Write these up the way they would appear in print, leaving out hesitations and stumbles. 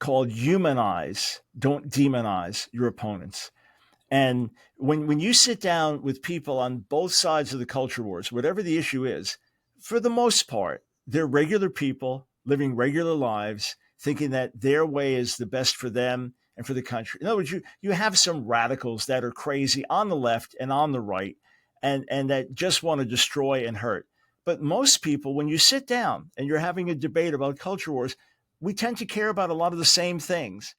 called humanize, don't demonize your opponents. And when you sit down with people on both sides of the culture wars, whatever the issue is, for the most part, they're regular people living regular lives, thinking that their way is the best for them and for the country. In other words, you have some radicals that are crazy on the left and on the right, and that just want to destroy and hurt. But most people, when you sit down and you're having a debate about culture wars, we tend to care about a lot of the same things.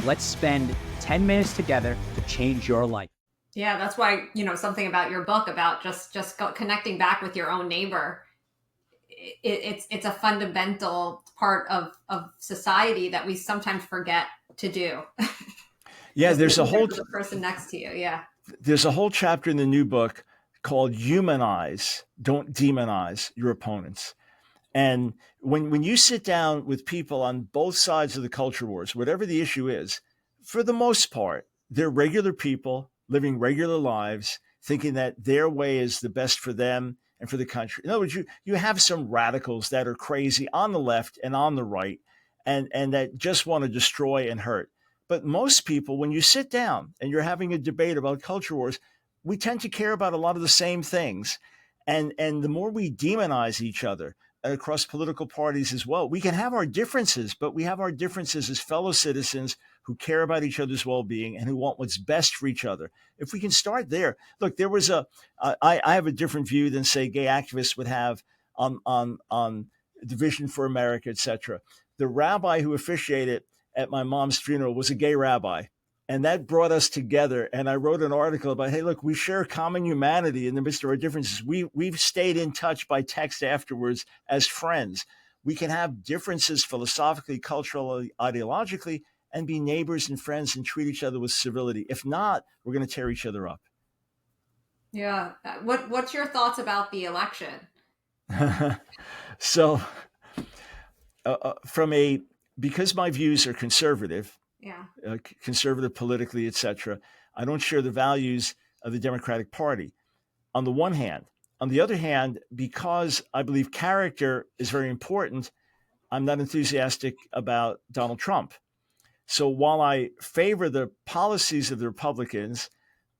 Let's spend 10 minutes together to change your life. Yeah, that's why, something about your book about just connecting back with your own neighbor. It's a fundamental part of society that we sometimes forget to do. Yeah, there's a whole the person next to you. Yeah. There's a whole chapter in the new book called humanize, don't demonize your opponents. And when you sit down with people on both sides of the culture wars, whatever the issue is, for the most part, they're regular people living regular lives, thinking that their way is the best for them and for the country. In other words, you have some radicals that are crazy on the left and on the right, and that just want to destroy and hurt. But most people, when you sit down and you're having a debate about culture wars, we tend to care about a lot of the same things. And the more we demonize each other, across political parties as well. We can have our differences, but we have our differences as fellow citizens who care about each other's well-being and who want what's best for each other. If we can start there, look, there was I have a different view than say gay activists would have on Division for America, etc. The rabbi who officiated at my mom's funeral was a gay rabbi. And that brought us together. And I wrote an article about, hey, look, we share common humanity in the midst of our differences. We've stayed in touch by text afterwards as friends. We can have differences philosophically, culturally, ideologically, and be neighbors and friends and treat each other with civility. If not, we're going to tear each other up. Yeah. What's your thoughts about the election? So because my views are conservative, yeah, conservative politically, etc., I don't share the values of the Democratic Party on the one hand. On the other hand, because I believe character is very important, I'm not enthusiastic about Donald Trump. So while I favor the policies of the Republicans,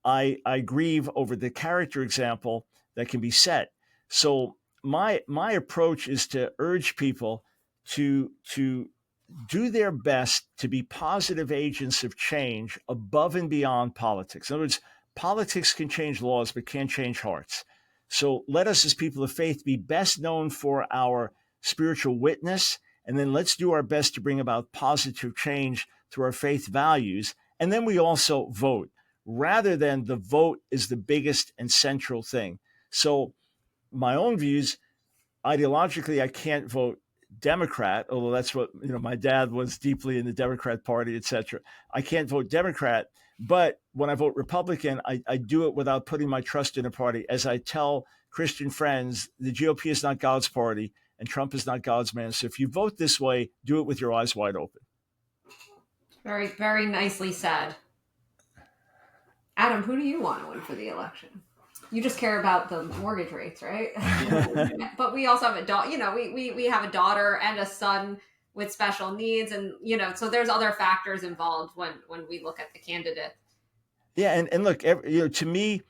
I grieve over the character example that can be set. So my approach is to urge people to do their best to be positive agents of change above and beyond politics. In other words, politics can change laws, but can't change hearts. So let us, as people of faith, be best known for our spiritual witness, and then let's do our best to bring about positive change through our faith values. And then we also vote, rather than the vote is the biggest and central thing. So my own views, ideologically, I can't vote Democrat, although that's what, my dad was deeply in the Democrat Party, et cetera. I can't vote Democrat, but when I vote Republican, I do it without putting my trust in a party. As I tell Christian friends, the GOP is not God's party and Trump is not God's man. So if you vote this way, do it with your eyes wide open. Very, very nicely said. Adam, who do you want to win for the election? You just care about the mortgage rates, right? But we also have a daughter, we have a daughter and a son with special needs. And, so there's other factors involved when we look at the candidate. Yeah. And look, to me,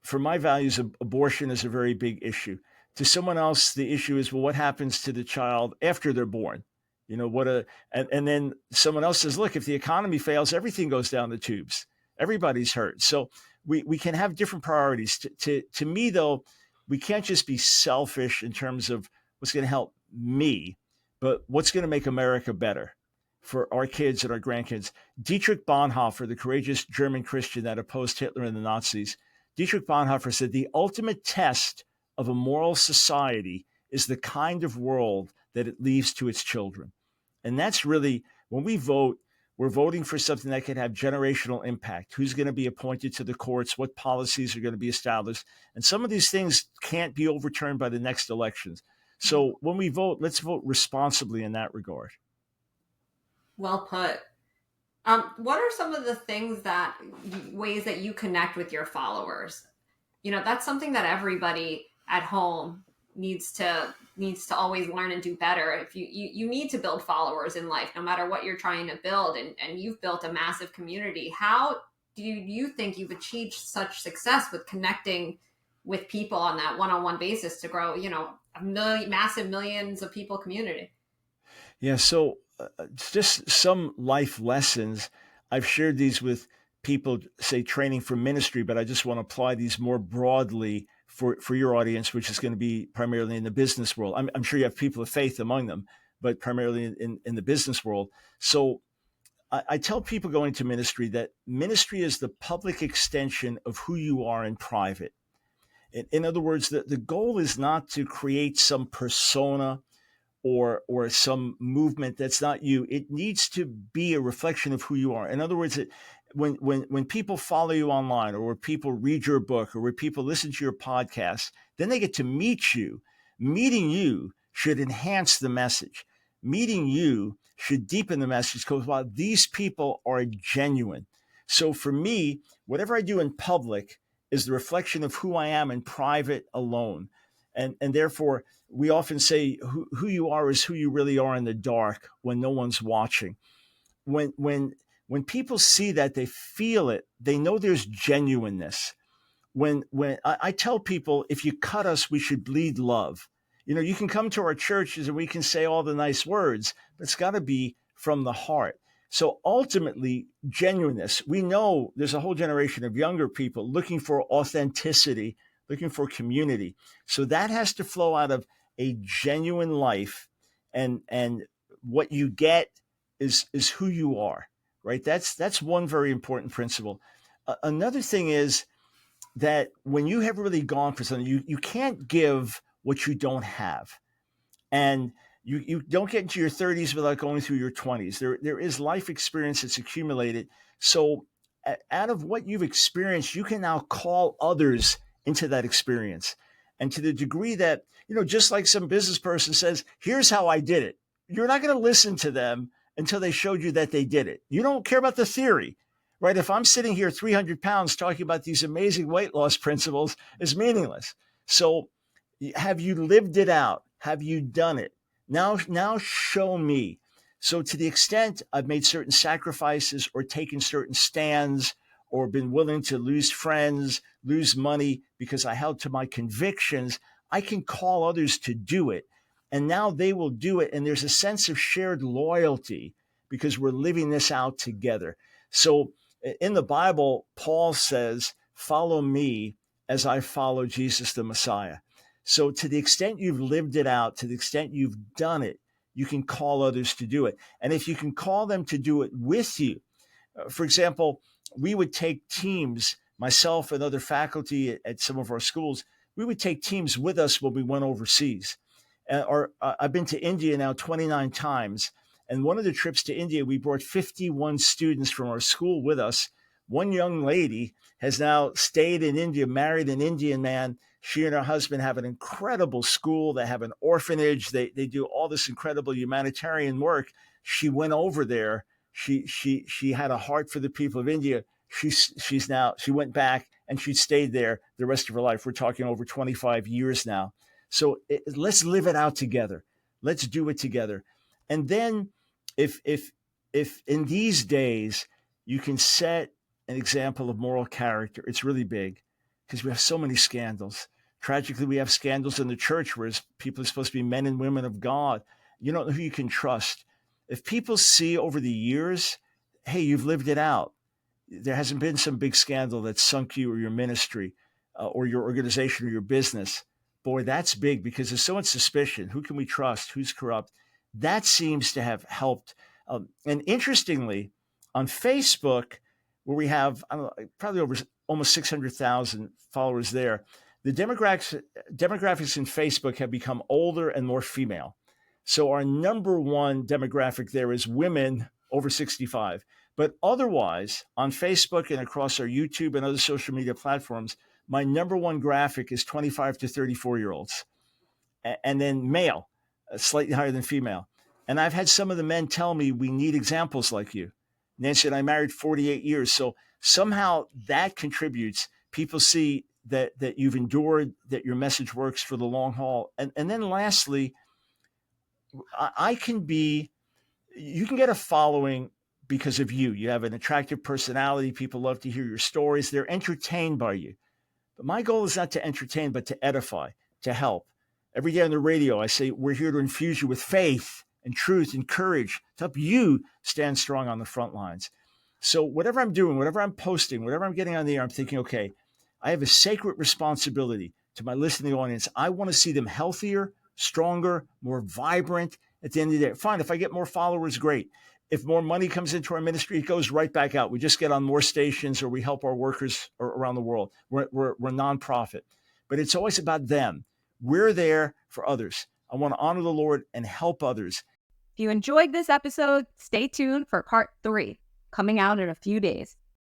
for my values, abortion is a very big issue. To someone else, the issue is, well, what happens to the child after they're born? And then someone else says, look, if the economy fails, everything goes down the tubes. Everybody's hurt. So we can have different priorities. To me, though, we can't just be selfish in terms of what's going to help me, but what's going to make America better for our kids and our grandkids. Dietrich Bonhoeffer, the courageous German Christian that opposed Hitler and the Nazis, Dietrich Bonhoeffer said, the ultimate test of a moral society is the kind of world that it leaves to its children. And that's really, when we vote, we're voting for something that can have generational impact. Who's going to be appointed to the courts? What policies are going to be established? And some of these things can't be overturned by the next elections. So when we vote, let's vote responsibly in that regard. Well put. What are some of the ways that you connect with your followers? That's something that everybody at home needs to always learn and do better. If you need to build followers in life, no matter what you're trying to build, and you've built a massive community. How do you think you've achieved such success with connecting with people on that one-on-one basis to grow, massive millions of people community? Yeah. So just some life lessons. I've shared these with people, say training for ministry, but I just want to apply these more broadly for your audience, which is going to be primarily in the business world. I'm sure you have people of faith among them, but primarily in the business world. So I tell people going to ministry that ministry is the public extension of who you are in private. In other words, the goal is not to create some persona or some movement that's not you. It needs to be a reflection of who you are. In other words, when people follow you online, or when people read your book, or when people listen to your podcast, then they get to meet you. Meeting you should enhance the message. Meeting you should deepen the message, because wow, these people are genuine. So for me, whatever I do in public is the reflection of who I am in private alone. And therefore, we often say who you are is who you really are in the dark when no one's watching. When people see that, they feel it. They know there's genuineness. When I tell people, if you cut us, we should bleed love. You can come to our churches and we can say all the nice words, but it's got to be from the heart. So ultimately, genuineness. We know there's a whole generation of younger people looking for authenticity, looking for community. So that has to flow out of a genuine life, and what you get is who you are, right? That's one very important principle. Another thing is that when you have really gone for something, you can't give what you don't have. And you don't get into your 30s without going through your 20s. There is life experience that's accumulated. So out of what you've experienced, you can now call others into that experience. And to the degree that, just like some business person says, here's how I did it. You're not going to listen to them until they showed you that they did it. You don't care about the theory, right? If I'm sitting here 300 pounds talking about these amazing weight loss principles, it's meaningless. So have you lived it out? Have you done it? Now show me. So to the extent I've made certain sacrifices or taken certain stands or been willing to lose friends, lose money because I held to my convictions, I can call others to do it. And now they will do it. And there's a sense of shared loyalty because we're living this out together. So in the Bible, Paul says, follow me as I follow Jesus, the Messiah. So to the extent you've lived it out, to the extent you've done it, you can call others to do it. And if you can call them to do it with you, for example, we would take teams, myself and other faculty at some of our schools, we would take teams with us when we went overseas. I've been to India now 29 times. And one of the trips to India, we brought 51 students from our school with us. One young lady has now stayed in India, married an Indian man. She and her husband have an incredible school. They have an orphanage. They do all this incredible humanitarian work. She went over there. She had a heart for the people of India. She went back and she stayed there the rest of her life. We're talking over 25 years now. So let's live it out together. Let's do it together. And then if in these days you can set an example of moral character, it's really big because we have so many scandals. Tragically, we have scandals in the church where people are supposed to be men and women of God. You don't know who you can trust. If people see over the years, hey, you've lived it out. There hasn't been some big scandal that sunk you or your ministry or your organization or your business. Boy, that's big because there's so much suspicion. Who can we trust? Who's corrupt? That seems to have helped. And interestingly, on Facebook, where we have probably over almost 600,000 followers there, the demographics in Facebook have become older and more female. So our number one demographic there is women over 65. But otherwise, on Facebook and across our YouTube and other social media platforms, my number one graphic is 25 to 34-year-olds. And then male, slightly higher than female. And I've had some of the men tell me, we need examples like you. Nancy and I married 48 years. So somehow that contributes. People see that you've endured, that your message works for the long haul. And then lastly, I can be, you can get a following because of you. You have an attractive personality. People love to hear your stories. They're entertained by you. But my goal is not to entertain, but to edify, to help. Every day on the radio, I say, we're here to infuse you with faith and truth and courage to help you stand strong on the front lines. So whatever I'm doing, whatever I'm posting, whatever I'm getting on the air, I'm thinking, okay, I have a sacred responsibility to my listening audience. I want to see them healthier, stronger, more vibrant at the end of the day. Fine, if I get more followers, great. If more money comes into our ministry, it goes right back out. We just get on more stations, or we help our workers around the world. We're nonprofit, but it's always about them. We're there for others. I want to honor the Lord and help others. If you enjoyed this episode, stay tuned for part 3, coming out in a few days.